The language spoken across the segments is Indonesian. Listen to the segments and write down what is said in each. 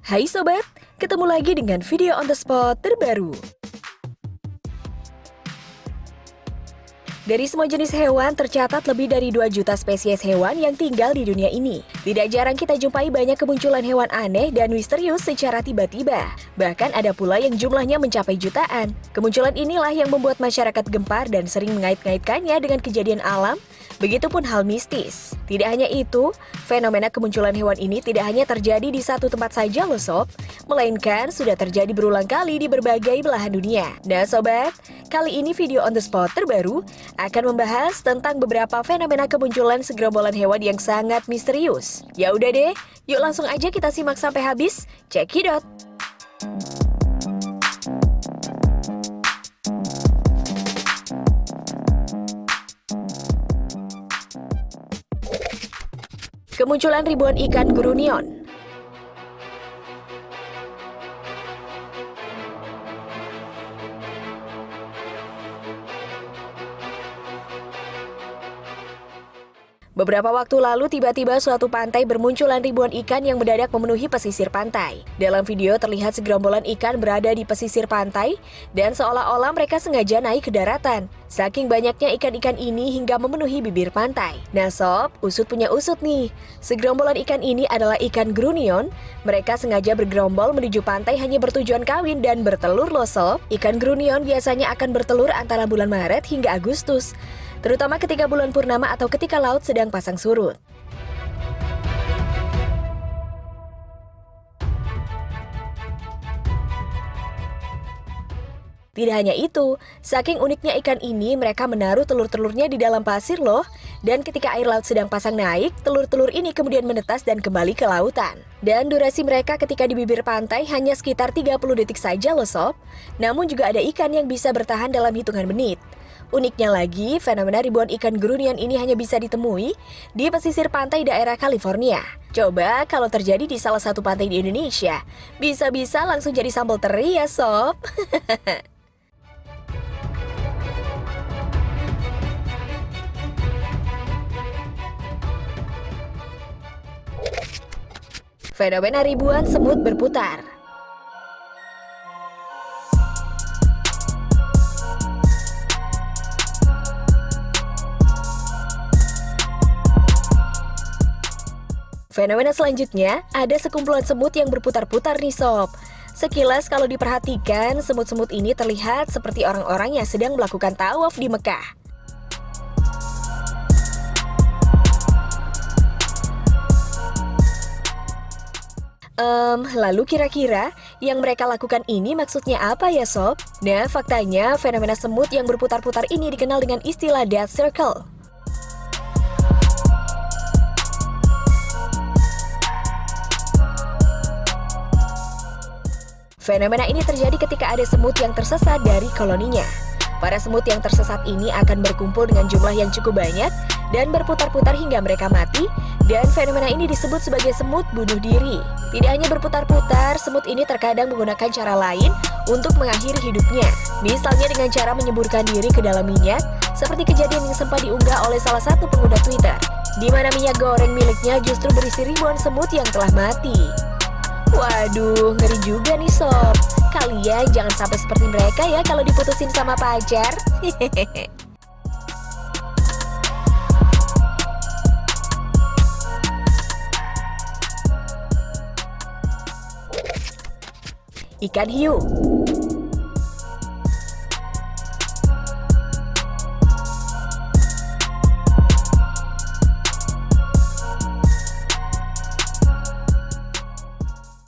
Hai sobat, ketemu lagi dengan video on the spot terbaru. Dari semua jenis hewan, tercatat lebih dari 2 juta spesies hewan yang tinggal di dunia ini. Tidak jarang kita jumpai banyak kemunculan hewan aneh dan misterius secara tiba-tiba. Bahkan ada pula yang jumlahnya mencapai jutaan. Kemunculan inilah yang membuat masyarakat gempar dan sering mengait-ngaitkannya dengan kejadian alam, begitupun hal mistis. Tidak hanya itu, fenomena kemunculan hewan ini tidak hanya terjadi di satu tempat saja loh sob, melainkan sudah terjadi berulang kali di berbagai belahan dunia. Nah sobat, kali ini video on the spot terbaru akan membahas tentang beberapa fenomena kemunculan segerombolan hewan yang sangat misterius. Ya udah deh, yuk langsung aja kita simak sampai habis. Check it out. Kemunculan ribuan ikan grunion. Beberapa waktu lalu tiba-tiba suatu pantai bermunculan ribuan ikan yang mendadak memenuhi pesisir pantai. Dalam video terlihat segerombolan ikan berada di pesisir pantai dan seolah-olah mereka sengaja naik ke daratan. Saking banyaknya ikan-ikan ini hingga memenuhi bibir pantai. Nah sob, usut punya usut nih. Segerombolan ikan ini adalah ikan grunion. Mereka sengaja bergerombol menuju pantai hanya bertujuan kawin dan bertelur loh sob. Ikan grunion biasanya akan bertelur antara bulan Maret hingga Agustus, terutama ketika bulan purnama atau ketika laut sedang pasang surut. Tidak hanya itu, saking uniknya ikan ini, mereka menaruh telur-telurnya di dalam pasir loh. Dan ketika air laut sedang pasang naik, telur-telur ini kemudian menetas dan kembali ke lautan. Dan durasi mereka ketika di bibir pantai hanya sekitar 30 detik saja loh sob. Namun juga ada ikan yang bisa bertahan dalam hitungan menit. Uniknya lagi, fenomena ribuan ikan grunion ini hanya bisa ditemui di pesisir pantai daerah California. Coba kalau terjadi di salah satu pantai di Indonesia, bisa-bisa langsung jadi sambal teri ya sob. Fenomena ribuan semut berputar. Fenomena selanjutnya, ada sekumpulan semut yang berputar-putar nih sob. Sekilas kalau diperhatikan, semut-semut ini terlihat seperti orang-orang yang sedang melakukan tawaf di Mekah. Lalu kira-kira yang mereka lakukan ini maksudnya apa ya sob? Nah, faktanya fenomena semut yang berputar-putar ini dikenal dengan istilah death circle. Fenomena ini terjadi ketika ada semut yang tersesat dari koloninya. Para semut yang tersesat ini akan berkumpul dengan jumlah yang cukup banyak dan berputar-putar hingga mereka mati, dan fenomena ini disebut sebagai semut bunuh diri. Tidak hanya berputar-putar, semut ini terkadang menggunakan cara lain untuk mengakhiri hidupnya. Misalnya dengan cara menyemburkan diri ke dalam minyak, seperti kejadian yang sempat diunggah oleh salah satu pengguna Twitter, di mana minyak goreng miliknya justru berisi ribuan semut yang telah mati. Waduh, ngeri juga nih sob. Kalian jangan sampai seperti mereka ya kalau diputusin sama pacar. Ikan hiu.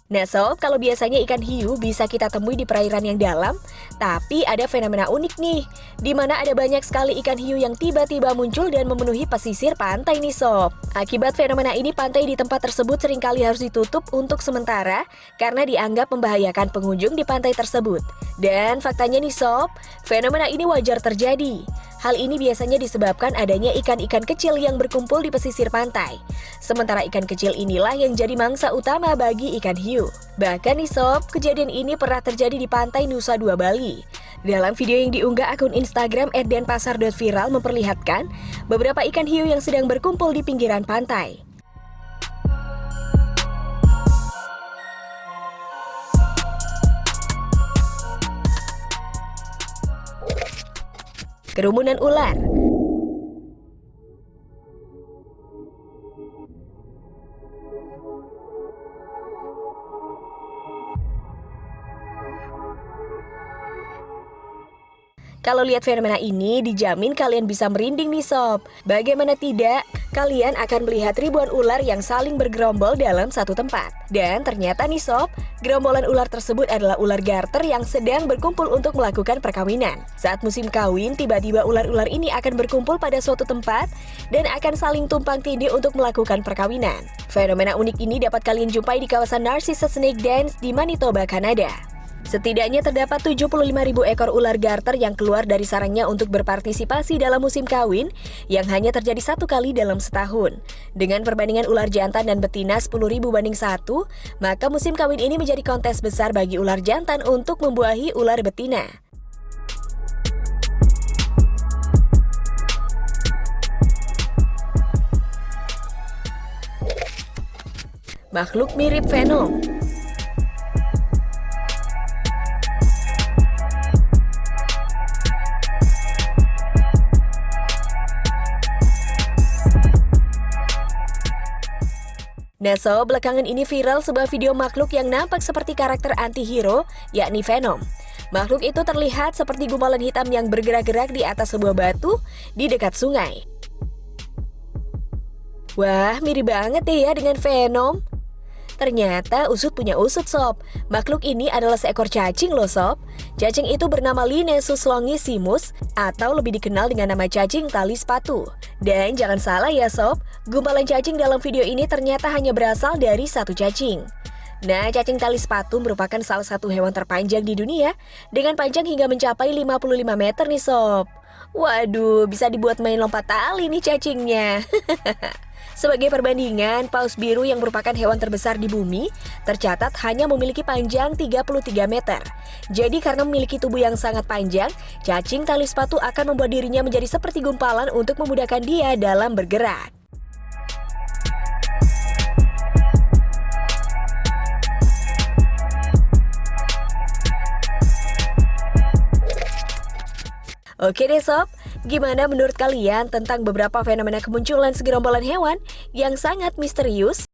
Nah sob, kalau biasanya ikan hiu bisa kita temui di perairan yang dalam, tapi ada fenomena unik nih, di mana ada banyak sekali ikan hiu yang tiba-tiba muncul dan memenuhi pesisir pantai nih sob. Akibat fenomena ini, pantai di tempat tersebut seringkali harus ditutup untuk sementara karena dianggap membahayakan pengunjung di pantai tersebut. Dan faktanya nih sob, fenomena ini wajar terjadi. Hal ini biasanya disebabkan adanya ikan-ikan kecil yang berkumpul di pesisir pantai. Sementara ikan kecil inilah yang jadi mangsa utama bagi ikan hiu. Bahkan nih sob, kejadian ini pernah terjadi di pantai Nusa Dua Bali. Dalam video yang diunggah akun Instagram @denpasar.viral memperlihatkan beberapa ikan hiu yang sedang berkumpul di pinggiran pantai. Kerumunan ular. Kalau lihat fenomena ini, dijamin kalian bisa merinding nih sob. Bagaimana tidak, kalian akan melihat ribuan ular yang saling bergerombol dalam satu tempat. Dan ternyata nih sob, gerombolan ular tersebut adalah ular garter yang sedang berkumpul untuk melakukan perkawinan. Saat musim kawin, tiba-tiba ular-ular ini akan berkumpul pada suatu tempat dan akan saling tumpang tindih untuk melakukan perkawinan. Fenomena unik ini dapat kalian jumpai di kawasan Narcissus Snake Dance di Manitoba, Kanada. Setidaknya terdapat 75.000 ekor ular garter yang keluar dari sarangnya untuk berpartisipasi dalam musim kawin yang hanya terjadi satu kali dalam setahun. Dengan perbandingan ular jantan dan betina 10.000 banding 1, maka musim kawin ini menjadi kontes besar bagi ular jantan untuk membuahi ular betina. Makhluk mirip Venom. Nah sob, belakangan ini viral sebuah video makhluk yang nampak seperti karakter anti-hero, yakni Venom. Makhluk itu terlihat seperti gumpalan hitam yang bergerak-gerak di atas sebuah batu di dekat sungai. Wah, mirip banget deh ya dengan Venom. Ternyata usut punya usut sob. Makhluk ini adalah seekor cacing loh sob. Cacing itu bernama Linesus longissimus atau lebih dikenal dengan nama cacing tali sepatu. Dan jangan salah ya sob, gumpalan cacing dalam video ini ternyata hanya berasal dari satu cacing. Nah, cacing tali sepatu merupakan salah satu hewan terpanjang di dunia dengan panjang hingga mencapai 55 meter nih sob. Waduh, bisa dibuat main lompat tali nih cacingnya. Sebagai perbandingan, paus biru yang merupakan hewan terbesar di bumi tercatat hanya memiliki panjang 33 meter. Jadi karena memiliki tubuh yang sangat panjang, cacing tali sepatu akan membuat dirinya menjadi seperti gumpalan untuk memudahkan dia dalam bergerak. Oke deh sob, gimana menurut kalian tentang beberapa fenomena kemunculan segerombolan hewan yang sangat misterius?